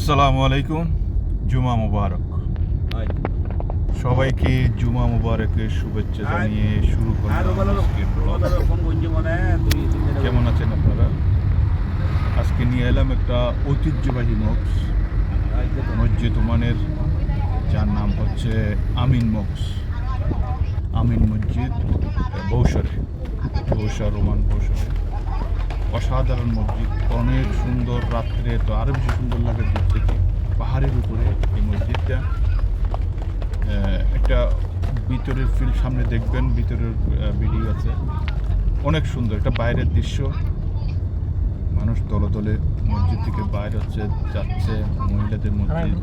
আসসালামু আলাইকুম, জুমা মুবারক। সবাইকে জুমা মুবারকের শুভেচ্ছা জানিয়ে শুরু করলাম আজকের ব্লগ। কেমন আছেন আপনারা? আজকে নিয়ে এলাম একটা ঐতিহ্যবাহী মসজিদ ওমানের, যার নাম হচ্ছে আমিন মক্স, আমিন মসজিদ, বৌসর ওমান বৌসরে। অসাধারণ মসজিদ, অনেক সুন্দর। রাত্রে তো আরও বেশি সুন্দর লাগে দূর থেকে। পাহাড়ের উপরে এই মসজিদটা। একটা ভিতরের ফিল্ড সামনে দেখবেন, ভিতরের ভিডিও আছে, অনেক সুন্দর। একটা বাইরের দৃশ্য, মানুষ দলে দলে মসজিদ থেকে বাইরে যাচ্ছে, মহিলাদের মসজিদ।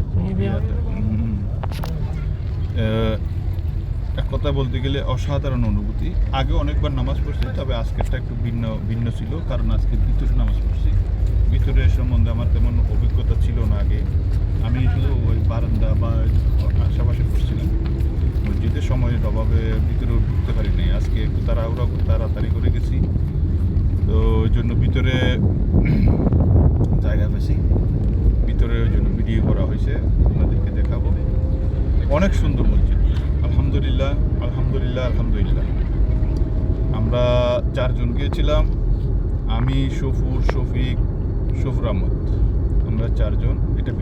এক কথা বলতে গেলে অসাধারণ অনুভূতি। আগে অনেকবার নামাজ পড়ছি, তবে আজকেরটা একটু ভিন্ন ছিল, কারণ আজকে ভিতরে নামাজ পড়ছি। ভিতরের সম্বন্ধে আমার তেমন অভিজ্ঞতা ছিল না আগে। আমি শুধু ওই বারান্দা বা আশেপাশে পড়ছিলাম। মসজিদের সময়ের অভাবে ভিতরে ঢুকতে পারি নাই। আজকে একটু তাড়াতাড়ি করে গেছি, তো ওই জন্য ভিতরে জায়গা পেয়েছি। ভিতরে ওই জন্য ভিডিও করা হয়েছে, আপনাদেরকে দেখাবো। অনেক সুন্দর মসজিদ। আলহামদুলিল্লাহ আলহামদুলিল্লাহ আলহামদুলিল্লাহ। আমরা 4 জন গিয়েছিলাম, আমি, শফুর আহমদ। আমরা 4 জন। এটা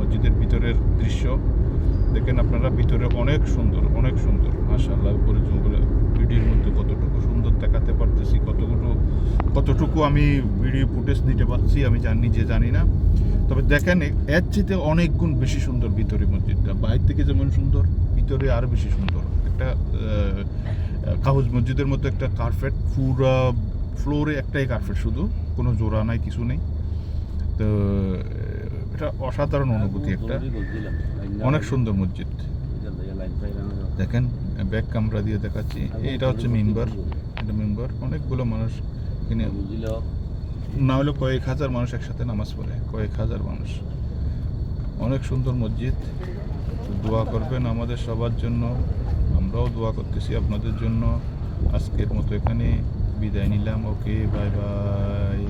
মসজিদের ভিতরের দৃশ্য দেখেন আপনারা। ভিতরে অনেক সুন্দর মাশাআল্লাহ। উপরে জঙ্গলে ভিডিওর মধ্যে কতটুকু সুন্দর দেখাতে পারতেছি, কতটুকু আমি ভিডিও ফুটেজ দিতে পারছি আমি জানি না। তবে দেখেন, এর চেয়ে অনেক গুণ বেশি সুন্দর ভিতরে মসজিদটা। বাইরে থেকে যেমন সুন্দর, ভিতরে আরও বেশি সুন্দর। একটা কাগজ মসজিদের মতো একটা কার্পেট, পুরো ফ্লোরে একটাই কার্পেট, শুধু কোনো জোড়া নাই, কিছু নেই। তো এটা অসাধারণ অনুভূতি একটা। অনেক সুন্দর মসজিদ। দেখেন, ব্যাক ক্যামেরা দিয়ে দেখাচ্ছি। এটা হচ্ছে মেম্বার, অনেকগুলো মানুষ এখানে, না হলে কয়েক হাজার মানুষ একসাথে নামাজ পড়ে, কয়েক হাজার মানুষ। অনেক সুন্দর মসজিদ। দোয়া করবেন আমাদের সবার জন্য, আমরাও দোয়া করতেছি আপনাদের জন্য। আজকের মতো এখানে বিদায় নিলাম। ওকে, বাই বাই।